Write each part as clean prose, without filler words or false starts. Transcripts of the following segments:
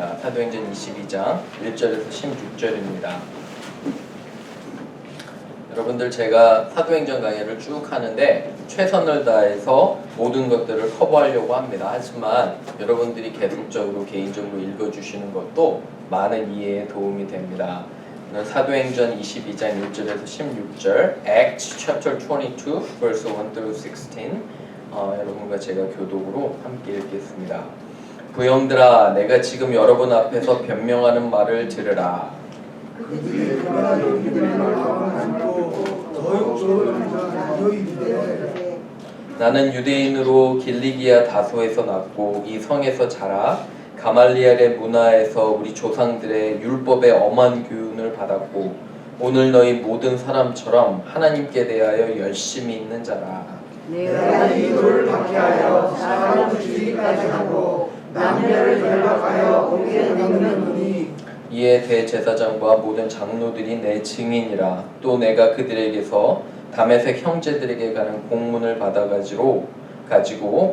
사도행전 22장 1절에서 16절입니다. 여러분들, 제가 사도행전 강의를 쭉 하는데 최선을 다해서 모든 것들을 커버하려고 합니다. 하지만 여러분들이 계속적으로 개인적으로 읽어주시는 것도 많은 이해에 도움이 됩니다. 오늘 사도행전 22장 1절에서 16절 Acts chapter 22 verse 1 through 16 여러분과 제가 교독으로 함께 읽겠습니다. 부형들아, 내가 지금 여러분 앞에서 변명하는 말을 들으라. 그들이 그가 너희들의 말과 함고 더욱 좋은 자가 너희들의 나는 유대인으로 길리기아 다소에서 났고 이 성에서 자라 가말리엘의 문화에서 우리 조상들의 율법의 엄한 교훈을 받았고 오늘 너희 모든 사람처럼 하나님께 대하여 열심히 있는 자라. 내가 이 돌을 박해하여 사람을 죽이기까지 하고 남녀를 결박하여 옥에 넣는노니 이에 대제사장과 모든 장로들이 내 증인이라. 또 내가 그들에게서 다메섹 형제들에게 가는 공문을 받아가지고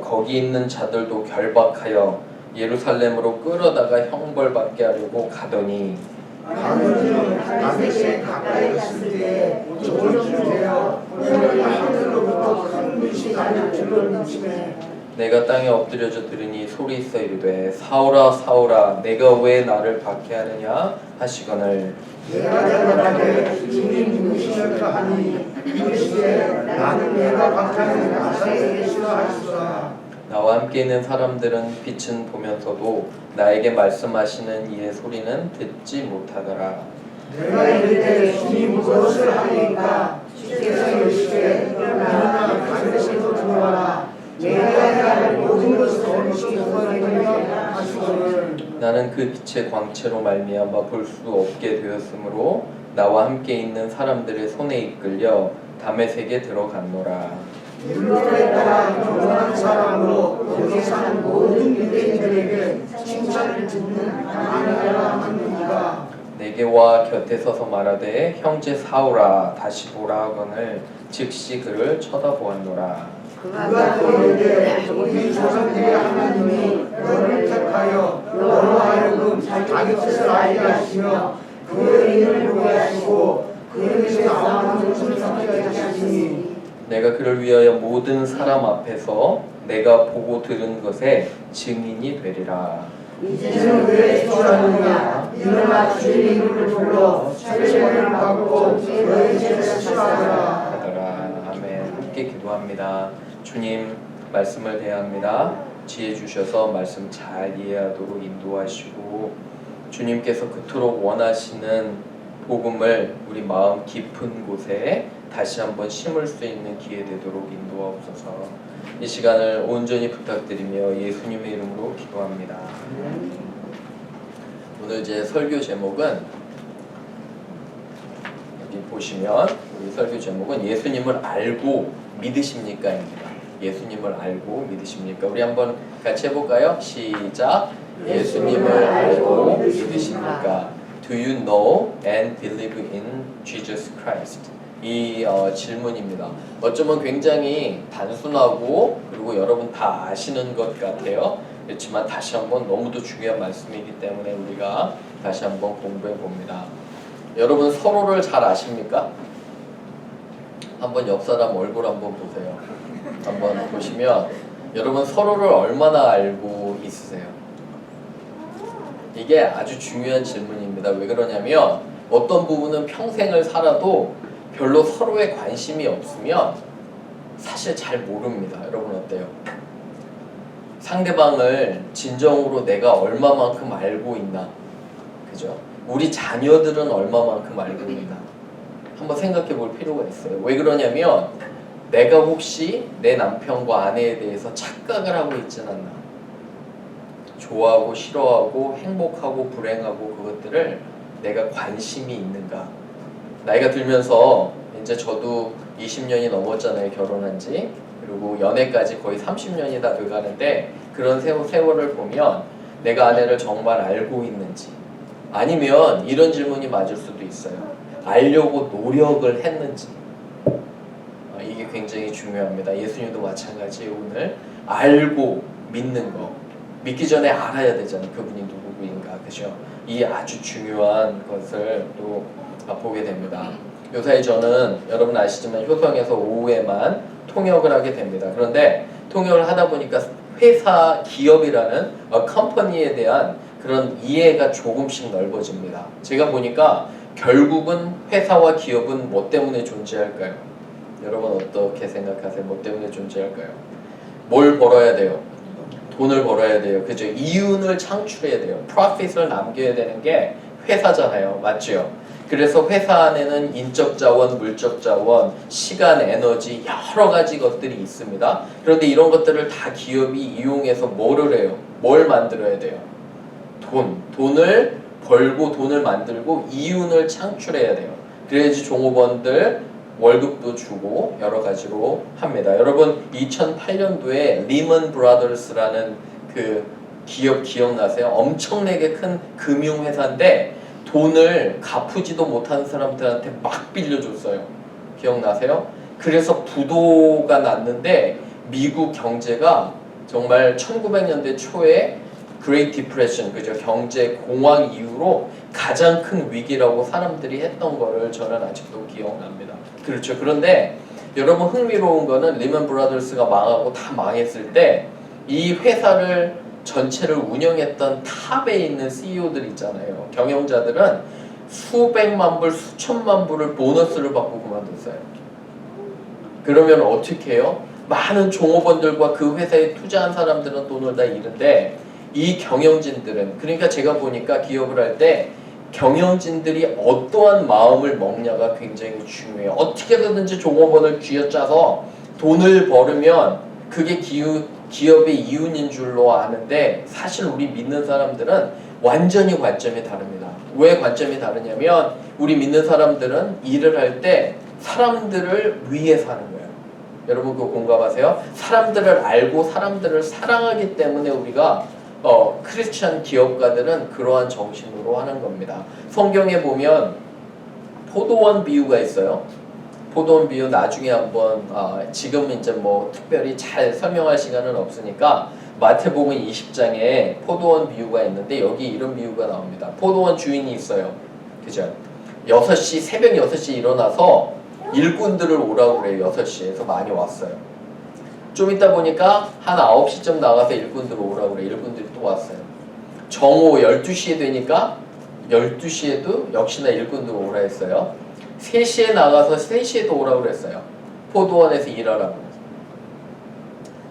거기 있는 자들도 결박하여 예루살렘으로 끌어다가 형벌받게 하려고 가더니 나는 다메섹에 가까이 갔을 때에 조정을 되어 오늘 하늘로부터 큰 빛이 나를 둘러미치매 내가 땅에 엎드려져 들으니 소리 있어 이르되 사울아 사울아 내가 왜 나를 박해하느냐 하시거늘 내가 대답하되 주님 누구시냐까 하니 이르시되 나는 내가 박하는 나사렛 예수라 하시더라. 나와 함께 있는 사람들은 빛은 보면서도 나에게 말씀하시는 이의 소리는 듣지 못하더라. 내가 이르되 주님 무엇을 하리이까 주께서 이르시되 일어나 다메섹으로 들어가라. 내가 해야 할 모든 것을 멈추고 너희에게 하시거늘 나는 그 빛의 광채로 말미암아 볼 수 없게 되었으므로 나와 함께 있는 사람들의 손에 이끌려 다메섹에 들어갔노라. 율법에 따라 경건한 사람으로 여기 사는 모든 유대인들에게 칭찬을 듣는 아니라 하느니라. 내게 와 곁에 서서 말하되 형제 사울아 다시 보라 하거늘 즉시 그를 쳐다보았노라. 그가 또 이르되 우리 조상들의 하나님이 너를 택하여 너로 하여금 자기 뜻을 알게 하시며 그의 이름을 보게 하시고 그에게서 나오는 것을 섬기게 하시니 내가 그를 위하여 모든 사람 앞에서 내가 보고 들은 것에 증인이 되리라. 이제는 왜 주저하느냐 일어나 주의 이름을 불러 세례를 받고 너희 죄를 사하라. 하더라. 아멘. 함께 기도합니다. 주님, 말씀을 대합니다. 지혜 주셔서 말씀 잘 이해하도록 인도하시고 주님께서 그토록 원하시는 복음을 우리 마음 깊은 곳에 다시 한번 심을 수 있는 기회 되도록 인도하옵소서. 이 시간을 온전히 부탁드리며 예수님의 이름으로 기도합니다. 오늘 제 설교 제목은 여기 보시면 우리 설교 제목은 예수님을 알고 믿으십니까입니다. 예수님을 알고 믿으십니까? 우리 한번 같이 해볼까요? 시작! 예수님을 알고 믿으십니까? Do you know and believe in Jesus Christ? 이 질문입니다. 어쩌면 굉장히 단순하고 그리고 여러분 다 아시는 것 같아요. 그렇지만 다시 한번 너무도 중요한 말씀이기 때문에 우리가 다시 한번 공부해 봅니다. 여러분 서로를 잘 아십니까? 한번 옆 사람 얼굴 한번 보세요. 한번 보시면 여러분 서로를 얼마나 알고 있으세요? 이게 아주 중요한 질문입니다. 왜 그러냐면 어떤 부분은 평생을 살아도 별로 서로에 관심이 없으면 사실 잘 모릅니다. 여러분 어때요? 상대방을 진정으로 내가 얼마만큼 알고 있나? 그죠? 우리 자녀들은 얼마만큼 알고 있나? 한번 생각해 볼 필요가 있어요. 왜 그러냐면 내가 혹시 내 남편과 아내에 대해서 착각을 하고 있진 않나? 좋아하고 싫어하고 행복하고 불행하고 그것들을 내가 관심이 있는가? 나이가 들면서 이제 저도 20년이 넘었잖아요. 결혼한 지. 그리고 연애까지 거의 30년이 다 돼가는데 그런 세월을 보면 내가 아내를 정말 알고 있는지 아니면 이런 질문이 맞을 수도 있어요. 알려고 노력을 했는지. 이게 굉장히 중요합니다. 예수님도 마찬가지예요. 오늘 알고 믿는 거. 믿기 전에 알아야 되잖아요. 그분이 누구고. 누구인가, 그죠? 이 아주 중요한 것을 또 보게 됩니다. 요사이 저는 여러분 아시지만 효성에서 오후에만 통역을 하게 됩니다. 그런데 통역을 하다 보니까 회사, 기업이라는 컴퍼니에 대한 그런 이해가 조금씩 넓어집니다. 제가 보니까 결국은 회사와 기업은 뭐 때문에 존재할까요? 여러분 어떻게 생각하세요? 뭐 때문에 존재할까요? 뭘 벌어야 돼요? 돈을 벌어야 돼요. 그죠? 이윤을 창출해야 돼요. 프로핏을 남겨야 되는 게 회사잖아요. 맞죠? 그래서 회사 안에는 인적 자원, 물적 자원, 시간, 에너지 여러 가지 것들이 있습니다. 그런데 이런 것들을 다 기업이 이용해서 뭐를 해요? 뭘 만들어야 돼요? 돈을 벌고 돈을 만들고 이윤을 창출해야 돼요. 그래야지 종업원들 월급도 주고 여러 가지로 합니다. 여러분 2008년도에 리먼 브라더스라는 그 기업 기억나세요? 엄청나게 큰 금융회사인데 돈을 갚지도 못하는 사람들한테 막 빌려줬어요. 기억나세요? 그래서 부도가 났는데 미국 경제가 정말 1900년대 초에 Great Depression, 그죠? 경제 공황 이후로 가장 큰 위기라고 사람들이 했던 거를 저는 아직도 기억납니다. 그렇죠. 그런데 여러분 흥미로운 거는 리먼 브라더스가 망하고 다 망했을 때 이 회사를 전체를 운영했던 탑에 있는 CEO들 있잖아요. 경영자들은 수백만 불, 수천만 불을 보너스를 받고 그만뒀어요. 그러면 어떻게 해요? 많은 종업원들과 그 회사에 투자한 사람들은 돈을 다 잃는데 이 경영진들은, 그러니까 제가 보니까 기업을 할 때 경영진들이 어떠한 마음을 먹냐가 굉장히 중요해요. 어떻게든지 종업원을 쥐어짜서 돈을 벌으면 그게 기업의 이윤인 줄로 아는데 사실 우리 믿는 사람들은 완전히 관점이 다릅니다. 왜 관점이 다르냐면 우리 믿는 사람들은 일을 할 때 사람들을 위해 사는 거예요. 여러분 그거 공감하세요? 사람들을 알고 사람들을 사랑하기 때문에 우리가 크리스찬 기업가들은 그러한 정신으로 하는 겁니다. 성경에 보면 포도원 비유가 있어요. 포도원 비유 나중에 한번 지금 이제 뭐 특별히 잘 설명할 시간은 없으니까 마태복음 20장에 포도원 비유가 있는데 여기 이런 비유가 나옵니다. 포도원 주인이 있어요. 그죠? 6시 새벽 6시 일어나서 일꾼들을 오라고 그래요. 6시에서 많이 왔어요. 좀 있다 보니까 한 9시쯤 나가서 일꾼들 오라고 그래. 일꾼들이 또 왔어요. 정오 12시에 되니까 12시에도 역시나 일꾼들 오라 했어요. 3시에 나가서 3시에도 오라고 그랬어요. 포도원에서 일하라고.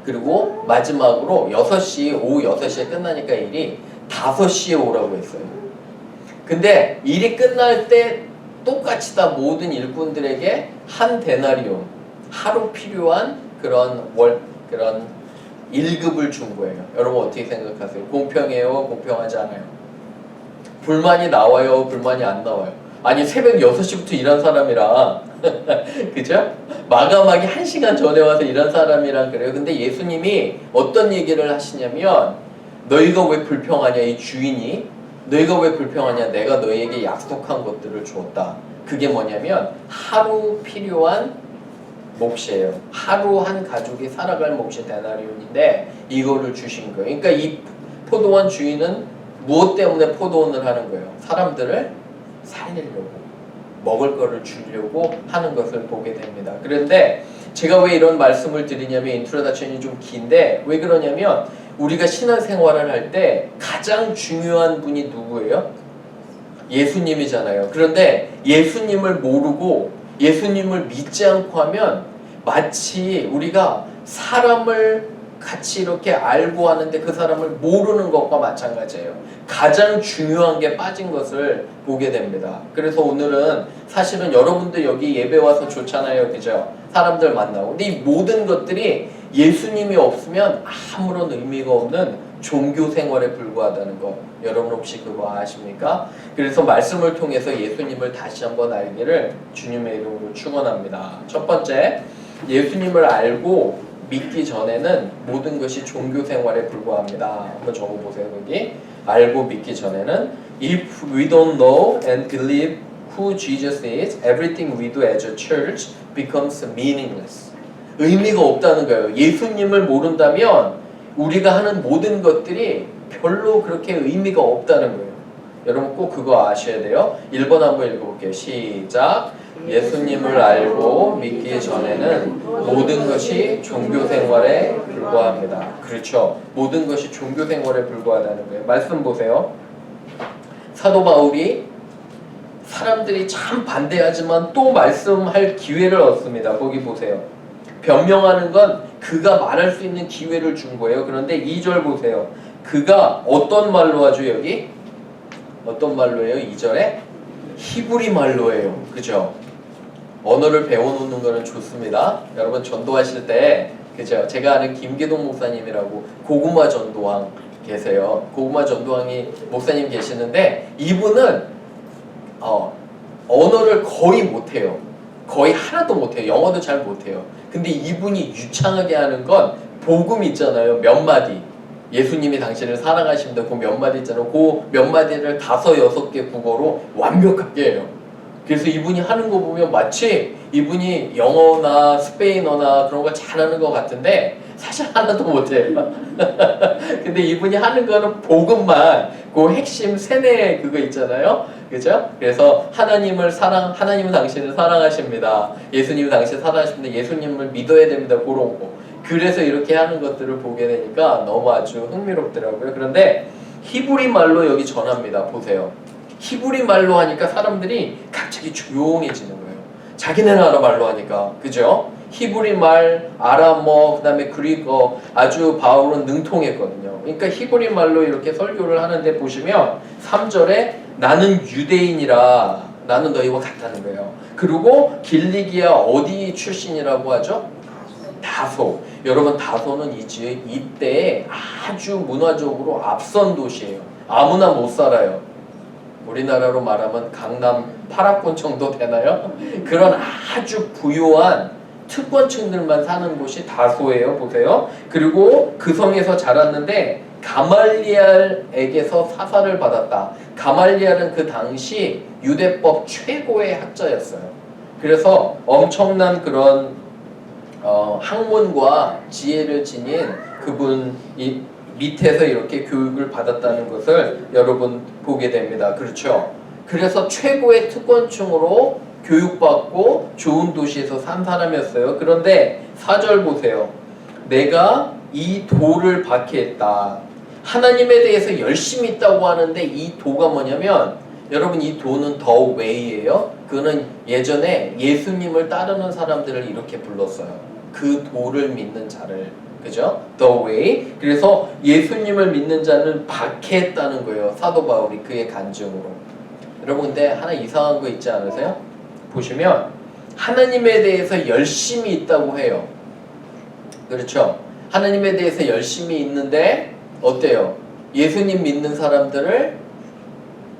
그리고 마지막으로 6시, 오후 6시에 끝나니까 일이 5시에 오라고 했어요. 근데 일이 끝날 때 똑같이 다 모든 일꾼들에게 한 데나리온, 하루 필요한 그런 1급을 준 거예요. 여러분 어떻게 생각하세요? 공평해요? 공평하지 않아요? 불만이 나와요? 불만이 안 나와요? 아니 새벽 6시부터 일한 사람이랑 그죠? 마감하기 1시간 전에 와서 일한 사람이랑 그래요. 근데 예수님이 어떤 얘기를 하시냐면 너희가 왜 불평하냐 이 주인이 너희가 왜 불평하냐 내가 너희에게 약속한 것들을 주었다. 그게 뭐냐면 하루 필요한 몫이에요. 하루 한 가족이 살아갈 몫이 데나리온인데 이거를 주신 거예요. 그러니까 이 포도원 주인은 무엇 때문에 포도원을 하는 거예요? 사람들을 살리려고, 먹을 거를 주려고 하는 것을 보게 됩니다. 그런데 제가 왜 이런 말씀을 드리냐면 인트로덕션이 좀 긴데 왜 그러냐면 우리가 신앙생활을 할 때 가장 중요한 분이 누구예요? 예수님이잖아요. 그런데 예수님을 모르고 예수님을 믿지 않고 하면 마치 우리가 사람을 같이 이렇게 알고 하는데 그 사람을 모르는 것과 마찬가지예요. 가장 중요한 게 빠진 것을 보게 됩니다. 그래서 오늘은 사실은 여러분들 여기 예배 와서 좋잖아요. 그죠? 사람들 만나고. 근데 이 모든 것들이 예수님이 없으면 아무런 의미가 없는 종교 생활에 불과하다는 거. 여러분 혹시 그거 아십니까? 그래서 말씀을 통해서 예수님을 다시 한번 알기를 주님의 이름으로 축원합니다. 첫 번째, 예수님을 알고 믿기 전에는 모든 것이 종교 생활에 불과합니다. 한번 적어보세요. 여기 알고 믿기 전에는 If we don't know and believe who Jesus is, everything we do as a church becomes meaningless. 의미가 없다는 거예요. 예수님을 모른다면 우리가 하는 모든 것들이 별로 그렇게 의미가 없다는 거예요. 여러분 꼭 그거 아셔야 돼요. 1번 한번 읽어볼게요. 시작. 예수님을 알고 믿기 전에는 모든 것이 종교 생활에 불과합니다. 그렇죠. 모든 것이 종교 생활에 불과하다는 거예요. 말씀 보세요. 사도 바울이 사람들이 참 반대하지만 또 말씀할 기회를 얻습니다. 거기 보세요. 변명하는 건 그가 말할 수 있는 기회를 준 거예요. 그런데 2절 보세요. 그가 어떤 말로 하죠 여기? 어떤 말로 해요? 2절에? 히브리 말로예요. 그죠? 언어를 배워놓는 거는 좋습니다. 여러분 전도하실 때 그죠? 제가 아는 김계동 목사님이라고 고구마 전도왕 계세요. 고구마 전도왕이 목사님 계시는데 이분은 언어를 거의 못해요. 거의 하나도 못해요. 영어도 잘 못해요. 근데 이분이 유창하게 하는 건 복음 있잖아요. 몇 마디. 예수님이 당신을 사랑하십니다. 그 몇 마디 있잖아요. 그 몇 마디를 5, 6개 국어로 완벽하게 해요. 그래서 이분이 하는 거 보면 마치 이분이 영어나 스페인어나 그런 걸 잘하는 것 같은데 사실 하나도 못해요. 근데 이분이 하는 거는 복음만 그 핵심 세뇌 그거 있잖아요. 그죠? 그래서 하나님은 당신을 사랑하십니다. 예수님은 당신을 사랑하십니다. 예수님을 믿어야 됩니다. 그런 거. 그래서 이렇게 하는 것들을 보게 되니까 너무 아주 흥미롭더라고요. 그런데 히브리 말로 여기 전합니다. 보세요. 히브리 말로 하니까 사람들이 갑자기 조용해지는 거예요. 자기네 나라 말로 하니까. 그죠? 히브리 말, 아람어, 그 다음에 그리거 아주 바울은 능통했거든요. 그러니까 히브리 말로 이렇게 설교를 하는데 보시면 3절에 나는 유대인이라 나는 너희와 같다는 거예요. 그리고 길리기아 어디 출신이라고 하죠? 다소. 여러분 다소는 이때에 아주 문화적으로 앞선 도시예요. 아무나 못 살아요. 우리나라로 말하면 강남 8학번 정도 되나요? 그런 아주 부유한 특권층들만 사는 곳이 다소예요. 보세요. 그리고 그 성에서 자랐는데 가말리알에게서 사사를 받았다. 가말리알은 그 당시 유대법 최고의 학자였어요. 그래서 엄청난 그런 학문과 지혜를 지닌 그분이 밑에서 이렇게 교육을 받았다는 것을 여러분 보게 됩니다. 그렇죠? 그래서 최고의 특권층으로 교육받고 좋은 도시에서 산 사람이었어요. 그런데 4절 보세요. 내가 이 도를 박해했다. 하나님에 대해서 열심히 있다고 하는데 이 도가 뭐냐면 여러분 이 도는 the way예요. 그거는 예전에 예수님을 따르는 사람들을 이렇게 불렀어요. 그 도를 믿는 자를. 그죠? The way. 그래서 예수님을 믿는 자는 박해했다는 거예요. 사도 바울이 그의 간증으로. 여러분 근데 하나 이상한 거 있지 않으세요? 보시면 하나님에 대해서 열심히 있다고 해요. 그렇죠? 하나님에 대해서 열심히 있는데 어때요? 예수님 믿는 사람들을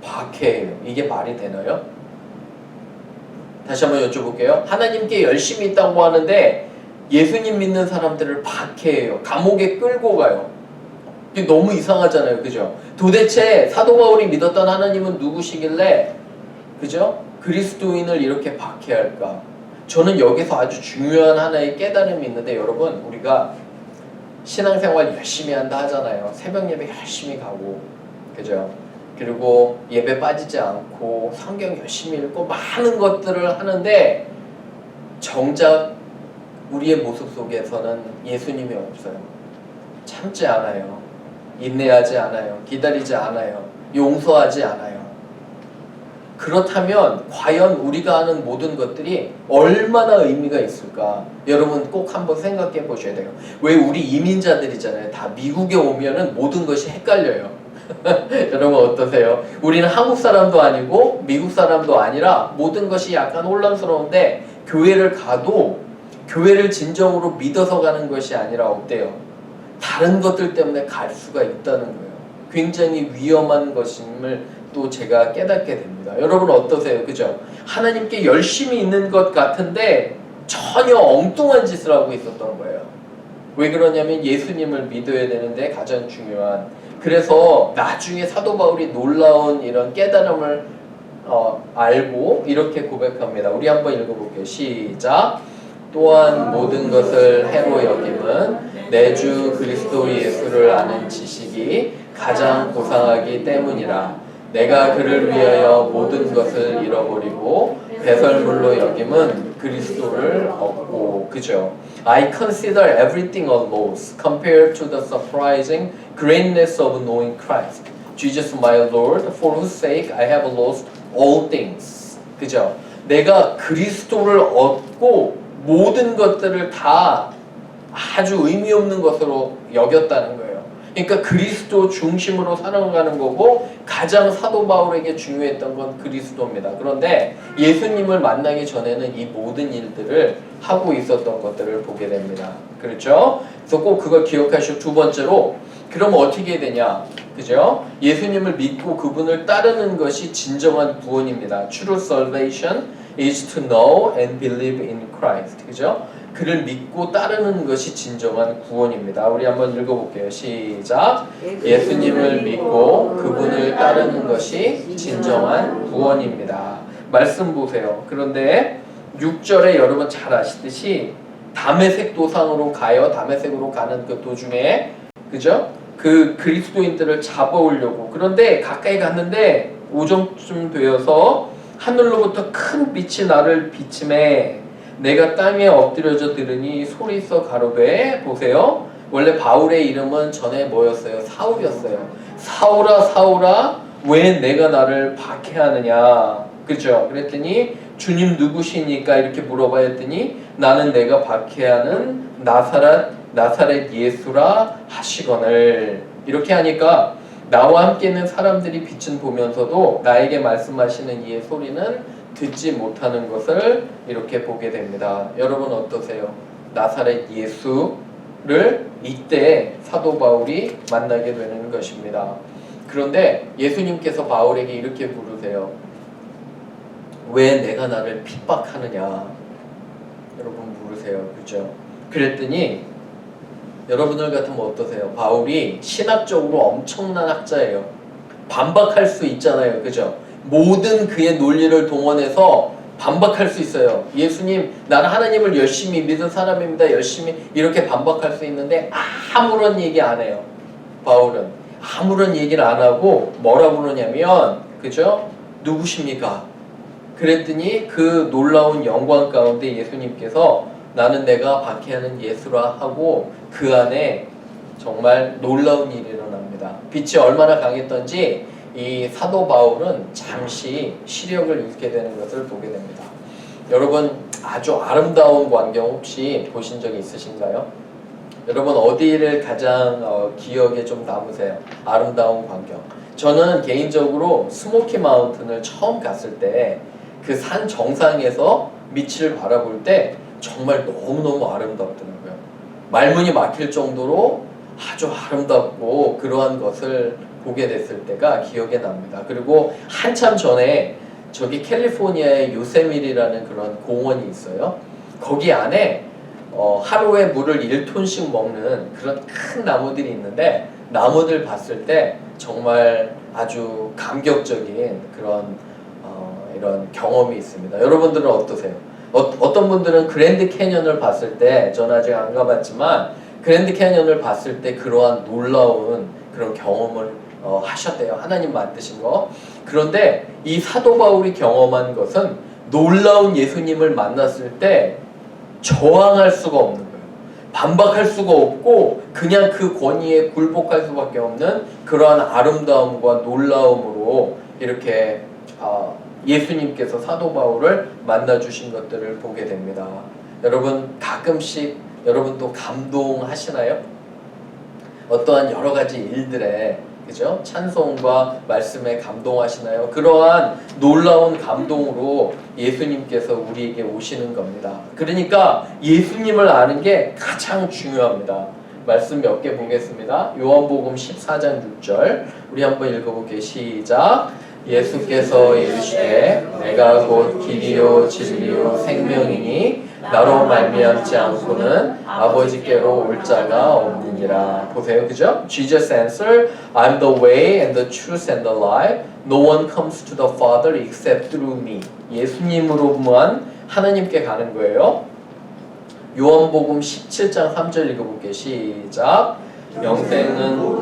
박해해요. 이게 말이 되나요? 다시 한번 여쭤볼게요. 하나님께 열심히 있다고 하는데 예수님 믿는 사람들을 박해해요. 감옥에 끌고 가요. 이게 너무 이상하잖아요. 그죠? 도대체 사도 바울이 믿었던 하나님은 누구시길래 그죠? 그리스도인을 이렇게 박해할까? 저는 여기서 아주 중요한 하나의 깨달음이 있는데 여러분 우리가 신앙생활 열심히 한다 하잖아요. 새벽 예배 열심히 가고 그죠? 그리고 예배 빠지지 않고 성경 열심히 읽고 많은 것들을 하는데 정작 우리의 모습 속에서는 예수님이 없어요. 참지 않아요. 인내하지 않아요. 기다리지 않아요. 용서하지 않아요. 그렇다면 과연 우리가 하는 모든 것들이 얼마나 의미가 있을까? 여러분 꼭 한번 생각해 보셔야 돼요. 왜 우리 이민자들이잖아요. 다 미국에 오면은 모든 것이 헷갈려요. 여러분 어떠세요? 우리는 한국 사람도 아니고 미국 사람도 아니라 모든 것이 약간 혼란스러운데 교회를 가도 교회를 진정으로 믿어서 가는 것이 아니라 어때요? 다른 것들 때문에 갈 수가 있다는 거예요. 굉장히 위험한 것임을 또 제가 깨닫게 됩니다. 여러분 어떠세요? 그죠? 하나님께 열심히 있는 것 같은데 전혀 엉뚱한 짓을 하고 있었던 거예요. 왜 그러냐면 예수님을 믿어야 되는데 가장 중요한 그래서 나중에 사도 바울이 놀라운 이런 깨달음을 알고 이렇게 고백합니다. 우리 한번 읽어볼게요. 시작. 또한 모든 것을 해로 여김은 내 주 그리스도 예수를 아는 지식이 가장 고상하기 때문이라. 내가 그를 위하여 모든 것을 잃어버리고 배설물로 여김은 그리스도를 얻고. 그죠? I consider everything a loss compared to the surprising greatness of knowing Christ, Jesus my Lord, for whose sake I have lost all things. 그죠? 내가 그리스도를 얻고 모든 것들을 다 아주 의미 없는 것으로 여겼다는 거예요. 그러니까 그리스도 중심으로 살아가는 거고 가장 사도 바울에게 중요했던 건 그리스도입니다. 그런데 예수님을 만나기 전에는 이 모든 일들을 하고 있었던 것들을 보게 됩니다. 그렇죠? 그래서 꼭 그걸 기억하시고 두 번째로 그럼 어떻게 되냐? 그죠? 예수님을 믿고 그분을 따르는 것이 진정한 구원입니다. True salvation is to know and believe in Christ. 그죠? 그를 믿고 따르는 것이 진정한 구원입니다. 우리 한번 읽어볼게요. 시작. 예수님을 믿고 그분을 따르는 것이 진정한 구원입니다. 말씀 보세요. 그런데 6절에 여러분 잘 아시듯이 다메섹 도상으로 가요. 다메섹으로 가는 그 도중에 그죠? 그 그리스도인들을 잡아오려고. 그런데 가까이 갔는데 오정쯤 되어서 하늘로부터 큰 빛이 나를 비침해 내가 땅에 엎드려져 들으니 소리써 가로되. 보세요. 원래 바울의 이름은 전에 뭐였어요? 사울이었어요. 사울아 사울아 왜 내가 나를 박해하느냐. 그죠? 그랬더니 주님 누구시니까 이렇게 물어봐 했더니 나는 내가 박해하는 나사렛 예수라 하시거늘. 이렇게 하니까 나와 함께 있는 사람들이 빛은 보면서도 나에게 말씀하시는 이의 소리는 듣지 못하는 것을 이렇게 보게 됩니다. 여러분 어떠세요? 나사렛 예수를 이때 사도 바울이 만나게 되는 것입니다. 그런데 예수님께서 바울에게 이렇게 물으세요. 왜 내가 나를 핍박하느냐? 여러분 물으세요. 그죠? 그랬더니 여러분들 같으면 어떠세요? 바울이 신학적으로 엄청난 학자예요. 반박할 수 있잖아요. 그죠? 모든 그의 논리를 동원해서 반박할 수 있어요. 예수님, 나는 하나님을 열심히 믿은 사람입니다. 열심히 이렇게 반박할 수 있는데 아무런 얘기 안 해요. 바울은 아무런 얘기를 안 하고 뭐라고 그러냐면 그죠? 누구십니까? 그랬더니 그 놀라운 영광 가운데 예수님께서 나는 내가 박해하는 예수라 하고 그 안에 정말 놀라운 일이 일어납니다. 빛이 얼마나 강했던지 이 사도 바울은 잠시 시력을 잃게 되는 것을 보게 됩니다. 여러분 아주 아름다운 광경 혹시 보신 적이 있으신가요? 여러분 어디를 가장 기억에 좀 남으세요? 아름다운 광경. 저는 개인적으로 스모키 마운틴을 처음 갔을 때 그 산 정상에서 밑을 바라볼 때 정말 너무너무 아름답더라고요. 말문이 막힐 정도로 아주 아름답고 그러한 것을 보게 됐을 때가 기억에 납니다. 그리고 한참 전에 저기 캘리포니아의 요세미리라는 그런 공원이 있어요. 거기 안에 하루에 물을 1톤씩 먹는 그런 큰 나무들이 있는데 나무들 봤을 때 정말 아주 감격적인 그런 이런 경험이 있습니다. 여러분들은 어떠세요? 어떤 분들은 그랜드 캐년을 봤을 때, 전 아직 안 가봤지만 그랜드 캐년을 봤을 때 그러한 놀라운 그런 경험을 하셨대요. 하나님 만드신 거. 그런데 이 사도 바울이 경험한 것은 놀라운 예수님을 만났을 때 저항할 수가 없는 거예요. 반박할 수가 없고 그냥 그 권위에 굴복할 수밖에 없는 그러한 아름다움과 놀라움으로 이렇게 예수님께서 사도 바울을 만나주신 것들을 보게 됩니다. 여러분 가끔씩 여러분 또 감동하시나요? 어떠한 여러 가지 일들에 그죠? 찬송과 말씀에 감동하시나요? 그러한 놀라운 감동으로 예수님께서 우리에게 오시는 겁니다. 그러니까 예수님을 아는 게 가장 중요합니다. 말씀 몇 개 보겠습니다. 요한복음 14장 6절 우리 한번 읽어볼게요. 시작. 예수께서 이르시되 내가 곧 길이요 진리요 생명이니 나로 말미암지 않고는 아버지께로 올 자가 없느니라. 보세요. 그죠? Jesus answered, I'm the way and the truth and the life. No one comes to the Father except through me. 예수님으로만 하나님께 가는 거예요. 요한복음 17장 3절 읽어볼게요. 시작. 영생은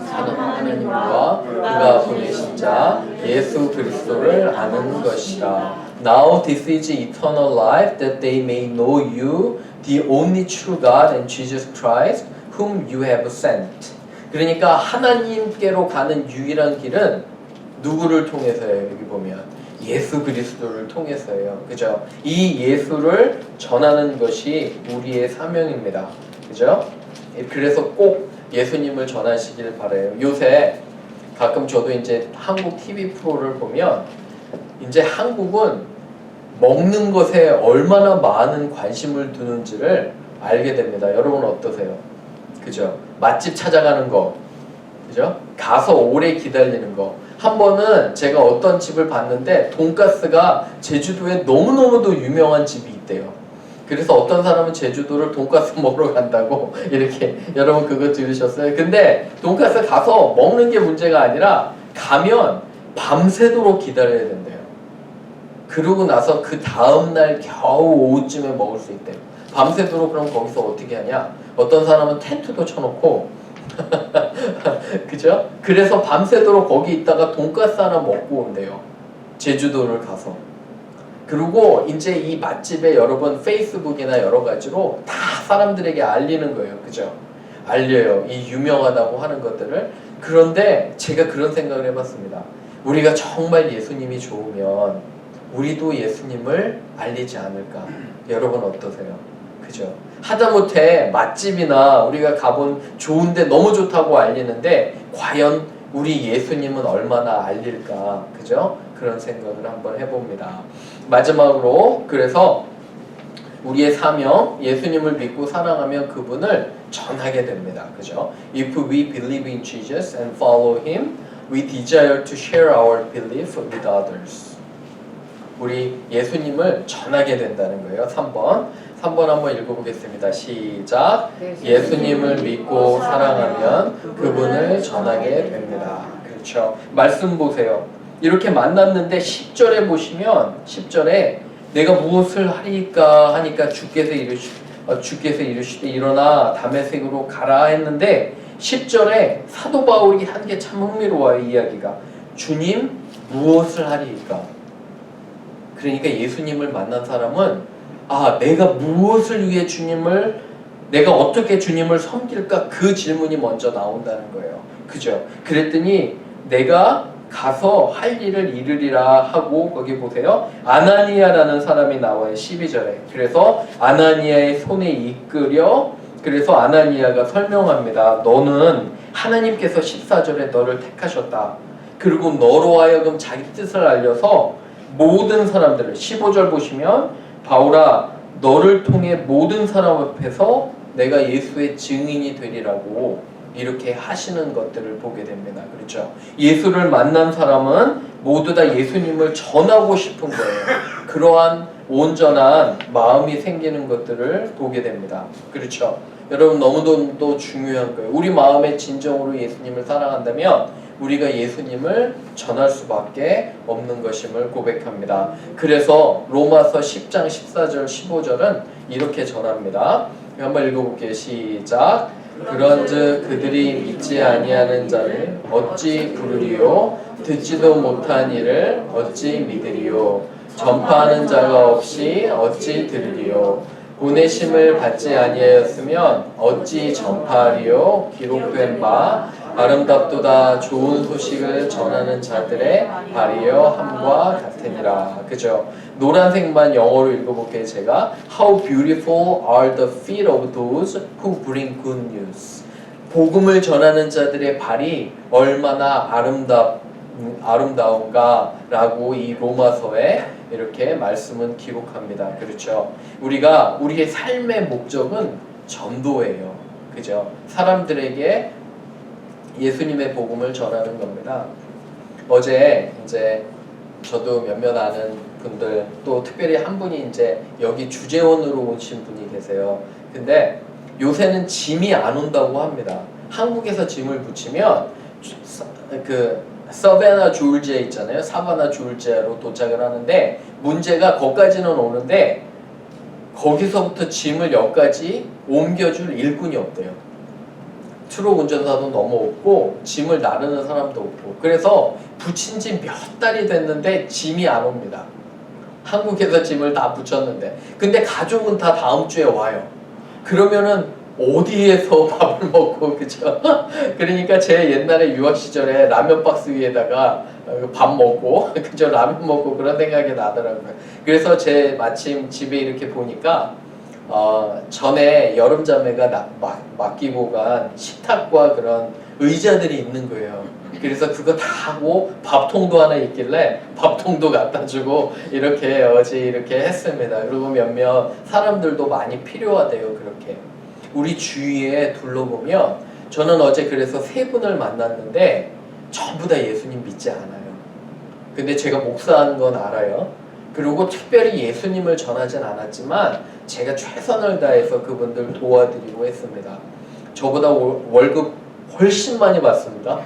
하나님과 그가 보내신 자 예수 그리스도를 아는 것이라. Now this is eternal life, that they may know you, the only true God, and Jesus Christ, whom you have sent. 그러니까 하나님께로 가는 유일한 길은 누구를 통해서예요? 여기 보면 예수 그리스도를 통해서예요. 그죠? 이 예수를 전하는 것이 우리의 사명입니다. 그죠? 그래서 꼭 예수님을 전하시길 바라요. 요새 가끔 저도 이제 한국 TV 프로를 보면 이제 한국은 먹는 것에 얼마나 많은 관심을 두는지를 알게 됩니다. 여러분 어떠세요? 그죠? 맛집 찾아가는 거, 그죠? 가서 오래 기다리는 거. 한 번은 제가 어떤 집을 봤는데 돈가스가 제주도에 너무너무도 유명한 집이 있대요. 그래서 어떤 사람은 제주도를 돈가스 먹으러 간다고 이렇게 여러분 그거 들으셨어요? 근데 돈가스 가서 먹는 게 문제가 아니라 가면 밤새도록 기다려야 된대요. 그러고 나서 그 다음날 겨우 오후쯤에 먹을 수 있대요. 밤새도록. 그럼 거기서 어떻게 하냐? 어떤 사람은 텐트도 쳐놓고 그죠? 그래서 밤새도록 거기 있다가 돈가스 하나 먹고 온대요. 제주도를 가서. 그리고 이제 이 맛집에 여러분 페이스북이나 여러 가지로 다 사람들에게 알리는 거예요. 그죠? 알려요. 이 유명하다고 하는 것들을. 그런데 제가 그런 생각을 해봤습니다. 우리가 정말 예수님이 좋으면 우리도 예수님을 알리지 않을까? 여러분 어떠세요? 그죠? 하다못해 맛집이나 우리가 가본 좋은데 너무 좋다고 알리는데 과연 우리 예수님은 얼마나 알릴까? 그죠? 그런 생각을 한번 해봅니다. 마지막으로 그래서 우리의 사명, 예수님을 믿고 사랑하면 그분을 전하게 됩니다. 그죠? If we believe in Jesus and follow Him, we desire to share our belief with others. 우리 예수님을 전하게 된다는 거예요. 3번 한번 읽어보겠습니다. 시작. 예수님을 믿고 사랑하면 그분을 전하게 됩니다. 그렇죠. 말씀 보세요. 이렇게 만났는데 10절에 보시면 10절에 내가 무엇을 하리까 하니까 주께서 이르시되 일어나 다메섹으로 가라 했는데 10절에 사도 바울이 한 게 참 흥미로워요. 이야기가. 주님 무엇을 하리까? 그러니까 예수님을 만난 사람은 내가 무엇을 위해 내가 어떻게 주님을 섬길까? 그 질문이 먼저 나온다는 거예요. 그죠? 그랬더니 내가 가서 할 일을 이르리라 하고 거기 보세요. 아나니아라는 사람이 나와요. 12절에. 그래서 아나니아의 손에 이끌려 그래서 아나니아가 설명합니다. 너는 하나님께서 14절에 너를 택하셨다. 그리고 너로 하여금 자기 뜻을 알려서 모든 사람들을 15절 보시면 바울아 너를 통해 모든 사람 앞에서 내가 예수의 증인이 되리라고 이렇게 하시는 것들을 보게 됩니다. 그렇죠? 예수를 만난 사람은 모두 다 예수님을 전하고 싶은 거예요. 그러한 온전한 마음이 생기는 것들을 보게 됩니다. 그렇죠? 여러분 너무도 중요한 거예요. 우리 마음에 진정으로 예수님을 사랑한다면 우리가 예수님을 전할 수밖에 없는 것임을 고백합니다. 그래서 로마서 10장 14절 15절은 이렇게 전합니다. 한번 읽어볼게요. 시작. 그런즉 그들이 믿지 아니하는 자를 어찌 부르리요? 듣지도 못한 이를 어찌 믿으리요? 전파하는 자가 없이 어찌 들으리요? 보내심을 받지 아니하였으면 어찌 전파하리요? 기록된 바 아름답도다 좋은 소식을 전하는 자들의 발이여 함과 같으니라. 그죠? 노란색만 영어로 읽어볼게요. 제가 How beautiful are the feet of those who bring good news. 복음을 전하는 자들의 발이 얼마나 아름다운가 라고 이 로마서에 이렇게 말씀은 기록합니다. 그렇죠? 우리의 삶의 목적은 전도예요. 그죠? 사람들에게 예수님의 복음을 전하는 겁니다. 어제 이제 저도 몇몇 아는 분들 또 특별히 한 분이 이제 여기 주재원으로 오신 분이 계세요. 근데 요새는 짐이 안 온다고 합니다. 한국에서 짐을 붙이면 그 서바나 조지아 있잖아요. 사바나 조지아로 도착을 하는데 문제가 거기까지는 오는데 거기서부터 짐을 여기까지 옮겨줄 일꾼이 없대요. 트럭 운전사도 너무 없고 짐을 나르는 사람도 없고 그래서 붙인 지 몇 달이 됐는데 짐이 안 옵니다. 한국에서 짐을 다 붙였는데 근데 가족은 다 다음 주에 와요. 그러면은 어디에서 밥을 먹고 그죠? 그러니까 제 옛날에 유학 시절에 라면 박스 위에다가 밥 먹고 그죠? 라면 먹고 그런 생각이 나더라고요. 그래서 제 마침 집에 이렇게 보니까 전에 여름자매가 맡기고 간 식탁과 그런 의자들이 있는 거예요. 그래서 그거 다 하고 밥통도 하나 있길래 밥통도 갖다 주고 이렇게 어제 이렇게 했습니다. 그리고 몇몇 사람들도 많이 필요하대요. 그렇게 우리 주위에 둘러보면 저는 어제 그래서 세 분을 만났는데 전부 다 예수님 믿지 않아요. 근데 제가 목사하는 건 알아요. 그리고 특별히 예수님을 전하진 않았지만 제가 최선을 다해서 그분들 도와드리고 했습니다. 저보다 월급 훨씬 많이 받습니다.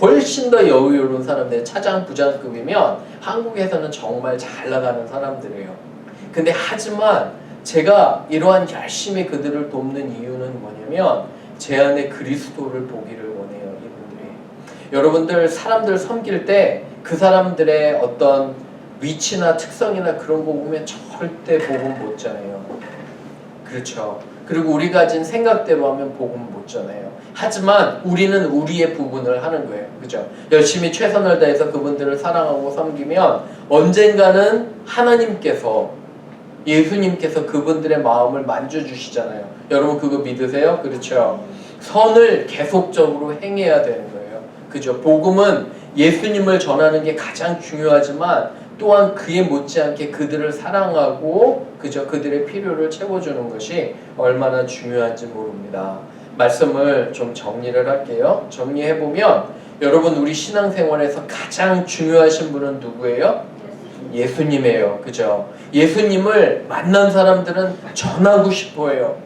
훨씬 더 여유로운 사람들, 차장 부장급이면 한국에서는 정말 잘 나가는 사람들이에요. 근데 하지만 제가 이러한 열심히 그들을 돕는 이유는 뭐냐면 제 안에 그리스도를 보기를 원해요. 이분들이. 여러분들 사람들 섬길 때 그 사람들의 어떤 위치나 특성이나 그런 거 보면 절대 복음 못 전해요. 그렇죠. 그리고 우리가 가진 생각대로 하면 복음 못 전해요. 하지만 우리는 우리의 부분을 하는 거예요. 그죠? 열심히 최선을 다해서 그분들을 사랑하고 섬기면 언젠가는 하나님께서 예수님께서 그분들의 마음을 만져주시잖아요. 여러분 그거 믿으세요? 그렇죠? 선을 계속적으로 행해야 되는 거예요. 그죠? 복음은 예수님을 전하는 게 가장 중요하지만 또한 그에 못지않게 그들을 사랑하고 그저 그들의 필요를 채워주는 것이 얼마나 중요한지 모릅니다. 말씀을 좀 정리를 할게요. 정리해보면 여러분 우리 신앙생활에서 가장 중요하신 분은 누구예요? 예수님이에요. 그죠? 예수님을 만난 사람들은 전하고 싶어해요.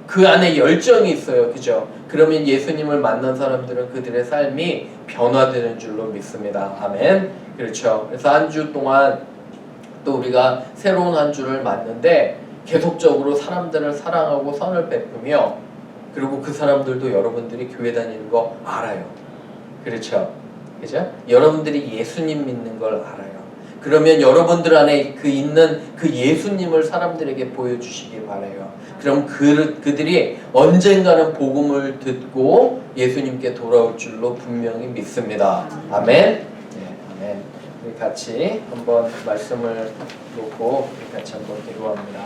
그 안에 열정이 있어요. 그죠? 그러면 예수님을 만난 사람들은 그들의 삶이 변화되는 줄로 믿습니다. 아멘. 그렇죠. 그래서 한 주 동안 또 우리가 새로운 한 주를 맞는데 계속적으로 사람들을 사랑하고 선을 베푸며 그리고 그 사람들도 여러분들이 교회 다니는 거 알아요. 그렇죠? 그죠? 여러분들이 예수님 믿는 걸 알아요. 그러면 여러분들 안에 있는 그 예수님을 사람들에게 보여주시기 바라요. 그럼 그들이 언젠가는 복음을 듣고 예수님께 돌아올 줄로 분명히 믿습니다. 아멘. 네, 아멘. 우리 같이 한번 말씀을 놓고 우리 같이 한번 기도합니다.